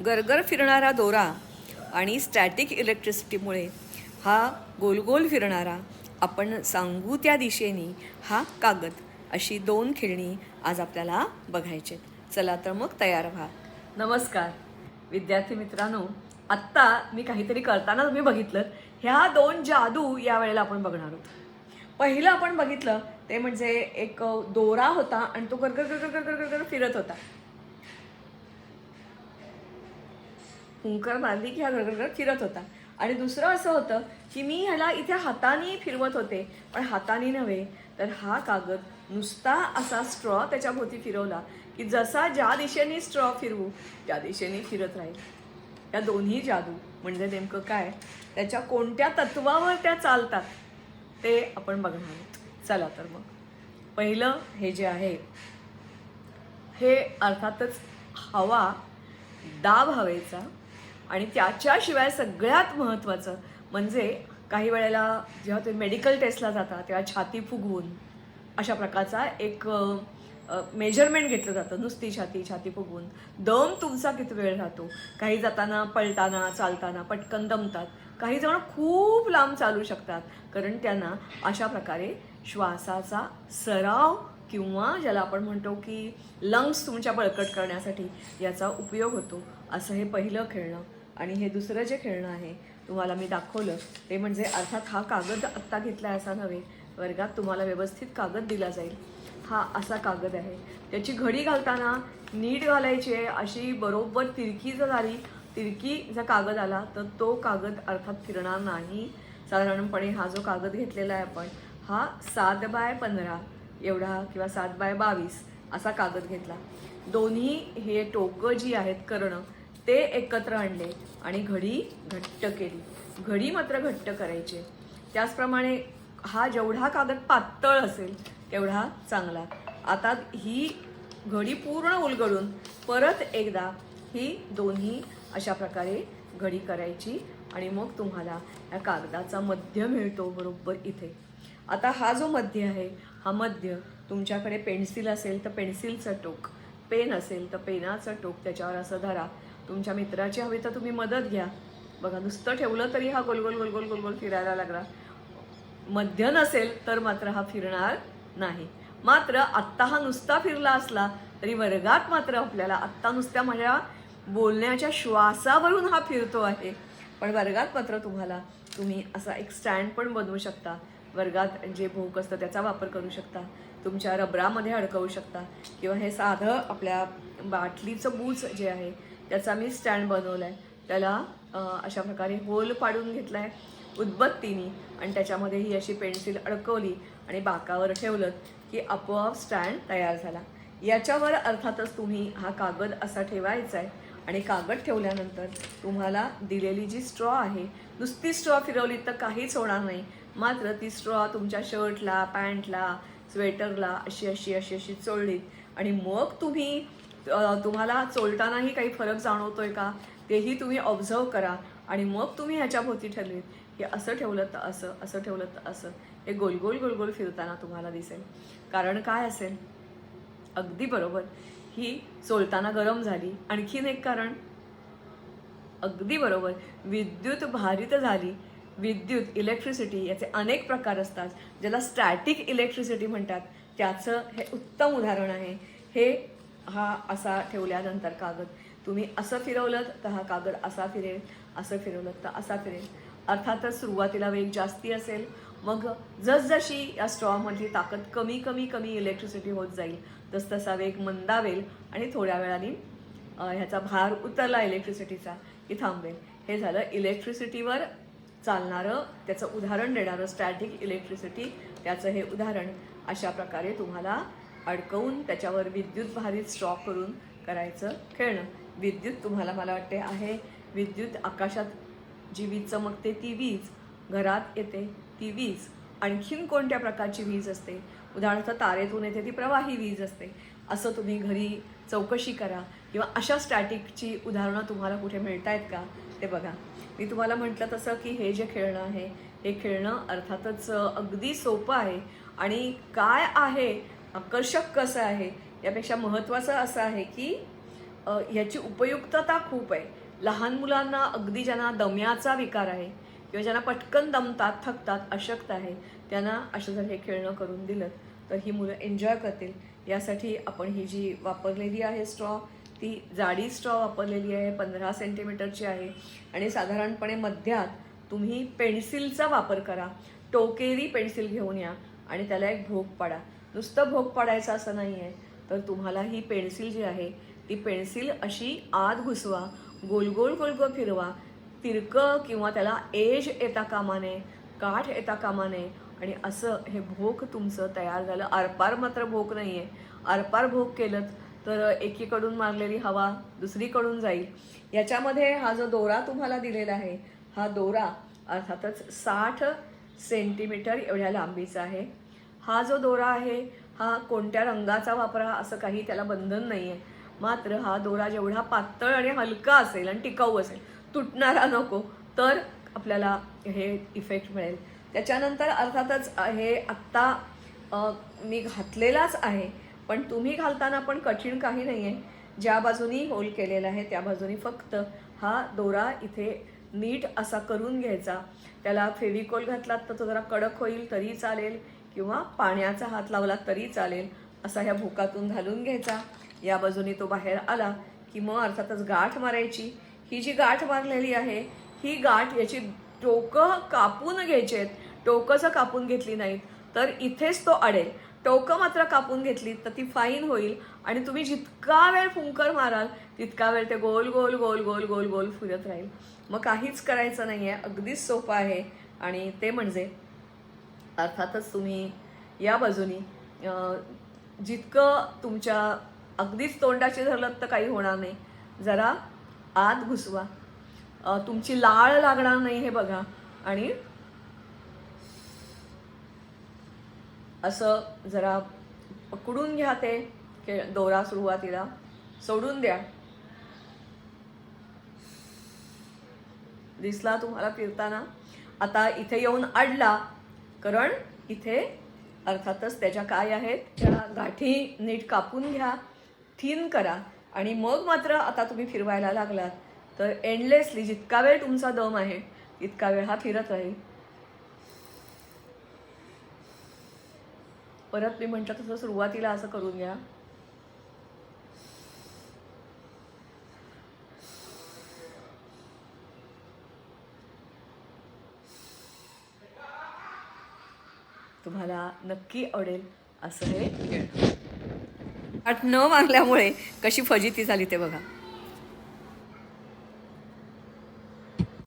गरगर फिरणारा दोरा आणि स्टॅटिक इलेक्ट्रिसिटीमुळे हा गोल गोल फिरणारा, आपण सांगू त्या दिशेने हा कागद, अशी दोन खेळणी आज आपल्याला बघायचे. चला तर मग तयार व्हा. नमस्कार विद्यार्थी मित्रांनो, आत्ता मी काहीतरी करताना तुम्ही बघितलं, ह्या दोन जादू या वेळेला आपण बघणार आहोत. पहिलं आपण बघितलं ते म्हणजे एक दोरा होता आणि तो गरगर गरगर गरगर गरगर फिरत होता. हुंकर मारली की हा गरगरगर फिरत होता. आणि दुसरं असं होतं की मी ह्याला इथे हाताने फिरवत होते, पण हाताने नव्हे तर हा कागद नुसता असा स्ट्रॉ त्याच्या भोवती फिरवला की जसा ज्या दिशेने स्ट्रॉ फिरवू त्या दिशेने फिरत राहील. या दोन्ही जादू म्हणजे नेमकं काय, त्याच्या कोणत्या तत्वावर त्या चालतात ते आपण बघणार आहोत. चला तर मग पहिलं हे जे आहे हे अर्थातच हवा, दाब हवेचा. आणि त्याच्याशिवाय सगळ्यात महत्त्वाचं म्हणजे काही वेळेला जेव्हा तुम्ही मेडिकल टेस्टला जाता तेव्हा छाती फुगवून अशा प्रकारचा एक मेजरमेंट घेतलं जातं. नुसती छाती फुगवून दम तुमचा किती वेळ राहतो. काही जाताना, पळताना, चालताना पटकन दमतात. काही जण खूप लांब चालू शकतात, कारण त्यांना अशा प्रकारे श्वासाचा सराव किंवा ज्याला आपण म्हणतो की लंग्स तुमच्या बळकट करण्यासाठी याचा उपयोग होतो. असं हे पहिलं खेळणं. आणि हे दुसरं जे खेळणं आहे तुम्हाला मी दाखवलं ते म्हणजे अर्थात हा कागद आत्ता घेतला असा नव्हे, वर्गात तुम्हाला व्यवस्थित कागद दिला जाईल. हा असा कागद आहे. त्याची घडी घालताना नीट घालायची आहे, अशी बरोबर तिरकी जर आली, तिरकी जर कागद आला तर तो कागद अर्थात फिरणार नाही. साधारणपणे हा जो कागद घेतलेला आहे आपण, हा 7x15 एवढा किंवा 7x22 असा कागद घेतला. दोन्ही हे टोकं जी आहेत करणं ते एकत्र आणले आणि घडी घट्ट केली. घडी मात्र घट्ट करायची. त्याचप्रमाणे हा जेवढा कागद पातळ असेल तेवढा चांगला. आता ही घडी पूर्ण उलगडून परत एकदा ही दोन्ही अशा प्रकारे घडी करायची आणि मग तुम्हाला या कागदाचा मध्य मिळतो बरोबर इथे. आता हा जो मध्य आहे, हा मध्य तुमच्याकडे पेन्सिल असेल तर पेन्सिलचं टोक, पेन असेल तर पेनाचं टोक त्याच्यावर असं धरा. तुमच्या मित्राची हवी तर तुम्ही मदत घ्या. बघा, नुसतं ठेवलं तरी हा गोलगोल गोलगोल गोलगोल फिरायला लागला. मध्य नसेल तर मात्र हा फिरणार नाही. मात्र आत्ता हा नुसता फिरला असला तरी वर्गात मात्र आपल्याला आत्ता नुसत्या माझ्या बोलण्याच्या श्वासावरून हा फिरतो आहे, पण वर्गात मात्र तुम्ही असा एक स्टँड पण बनवू शकता. वर्गात जे भोक असतं त्याचा वापर करू शकता, तुमच्या रबरामध्ये अडकवू शकता, किंवा हे साधं आपल्या बाटलीचं बूच जे आहे त्याचा मी स्टँड बनवला आहे. त्याला अशा प्रकारे होल पाडून घेतला आहे उदबत्तीने आणि त्याच्यामध्ये ही अशी पेन्सिल अडकवली आणि बाकावर ठेवलं की आपोआप स्टँड तयार झाला. याच्यावर अर्थातच तुम्ही हा कागद असा ठेवायचा आहे आणि कागद ठेवल्यानंतर तुम्हाला दिलेली जी स्ट्रॉ आहे, नुसती स्ट्रॉ फिरवली तर काहीच होणार नाही. मात्र ती स्ट्रॉ तुमच्या शर्टला, पॅन्टला, स्वेटरला अशी अशी अशी अशी चोळलीत आणि मग तुम्हाला चोळतानाही काही फरक जाणवतोय का तेही तुम्ही ऑब्झर्व करा. आणि मग तुम्ही ह्याच्या भोवती ठरलीत की असं ठेवलं तर असं, असं ठेवलं तर असं, हे गोलगोल गोलगोल फिरताना तुम्हाला दिसेल. कारण काय असेल, अगदी बरोबर, ही चोळताना गरम झाली. आणखीन एक कारण, अगदी बरोबर, विद्युत भारित झाली. विद्युत, इलेक्ट्रिसिटी याचे अनेक प्रकार असतात, ज्याला स्टॅटिक इलेक्ट्रिसिटी म्हणतात. त्याचं हे उत्तम उदाहरण आहे. हा असा ठेवल्यानंतर कागद तुम्ही असं फिरवलं तर हा कागद असा फिरेल, असं फिरवलं तर असा फिरेल. अर्थातच सुरुवातीला वेग जास्ती असेल, मग जसजशी या स्ट्रॉमधली ताकद कमी कमी कमी इलेक्ट्रिसिटी होत जाईल तसतसा वेग मंदावेल आणि थोड्या वेळाने ह्याचा भार उतरला इलेक्ट्रिसिटीचा की थांबेल. हे झालं इलेक्ट्रिसिटीवर चालणारं त्याचं उदाहरण देणारं स्टॅटिक इलेक्ट्रिसिटी, त्याचं हे उदाहरण. अशा प्रकारे तुम्हाला अडकवून त्याच्यावर विद्युत भारित स्ट्रॉ करून करायचं खेळणं. विद्युत तुम्हाला मला वाटते आहे, विद्युत आकाशात जी वीज चमकते ती वीज, घरात येते ती वीज, आणखीन कोणत्या प्रकारची वीज असते, उदाहरणार्थ तारेतून येते ती प्रवाही वीज असते. असं तुम्ही घरी चौकशी करा किंवा अशा स्टॅटिकची उदाहरणं तुम्हाला कुठे मिळत आहेत का ते बघा. मी तुम्हाला म्हटलं तसं की हे जे खेळणं आहे हे खेळणं अर्थातच अगदी सोपं आहे. आणि काय आहे, आकर्षक कसं आहे, यापेक्षा महत्त्वाचं असं आहे की ह्याची उपयुक्तता खूप आहे. लहान मुलांना, अगदी ज्यांना दम्याचा विकार आहे किंवा ज्यांना पटकन दमतात, थकतात, अशक्त आहे, त्यांना असं जर हे खेळणं करून दिलं तर ही मुलं एन्जॉय करतील. यासाठी आपण ही जी वापरलेली आहे स्ट्रॉ, ती जाडी स्ट्रॉ वापरलेली आहे, 15 सेंटीमीटरची आहे. आणि साधारणपणे मध्यात तुम्ही पेन्सिलचा वापर करा. टोकेरी पेन्सिल घेऊन या आणि त्याला एक भोक पाडा. नुसतं भोक पाडायचं असं नाही आहे, तर तुम्हाला ही पेन्सिल जी आहे ती पेन्सिल अशी आत घुसवा, गोल गोल गोल गोल फिरवा. तिरकं किंवा त्याला एज येता कामा नये, काठ येता कामा नये. आणि असं हे भोक तुमचं तयार झालं. आरपार मात्र भोक नाही आहे. आरपार भोक केलं तर एकीकडून मारलेली हवा दुसरीकडून जाईल. याच्यामध्ये हा जो दोरा तुम्हाला दिलेला आहे, हा दोरा अर्थातच 60 सेंटीमीटर एवढ्या लांबीचा आहे. हा जो दोरा आहे हा कोणत्या रंगाचा वापरा असं काही त्याला बंधन नाही आहे. मात्र हा दोरा जेवढा पातळ आणि हलका असेल आणि टिकाऊ असेल, तुटणारा नको, तर आपल्याला हे इफेक्ट मिळेल. त्याच्यानंतर अर्थातच हे आत्ता मी घातलेलाच आहे, पण तुम्ही घालताना पण कठीण काही नाही आहे. ज्या बाजूनी होल केलेला आहे त्या बाजूनी फक्त हा दोरा इथे नीट असा करून घ्यायचा. त्याला फेविकॉल घातलात तर तो जरा कडक होईल तरी चालेल, किंवा पाण्याचा हात लावला तरी चालेल. असा ह्या भोकातून घालून घ्यायचा. या बाजूनी तो बाहेर आला की मग अर्थातच गाठ मारायची. ही जी गाठ मारलेली आहे ही गाठ, याची टोकं कापून घ्यायची आहेत. टोकं जर कापून घेतली नाहीत तर इथेच तो अडेल. टोकं मात्र कापून घेतली तर ती फाईन होईल आणि तुम्ही जितका वेळ फुंकर माराल तितका वेळ ते गोल गोल गोल गोल गोल गोल फिरत राहील. मग काहीच करायचं नाही आहे, अगदीच सोपं आहे. आणि ते म्हणजे अर्थातच तुम्ही या बाजूनी जितकं तुमच्या अगदीच तोंडाची धरलं तर काही होणार नाही, जरा आत घुसवा. तुमची लाळ लागणार नाही हे बघा. आणि असं जरा पकडून घ्या ते दोरा, सुरुवातीला सोडून द्या. दिसला तुम्हाला फिरताना. आता इथे येऊन अडला, कारण इथे अर्थातच त्याच्या काय आहेत त्या गाठी नीट कापून घ्या, थिन करा. आणि मग मात्र आता तुम्ही फिरवायला लागलात तर एंडलेसली जितका वेळ तुमचा दम आहे तितका वेळ हा फिरत राहील. परत मी म्हटलं तसं सुरुवातीला असं करून घ्या. तुम्हाला नक्की आवडेल असं हे. गाठ न मारल्यामुळे कशी फजिती झाली ते बघा.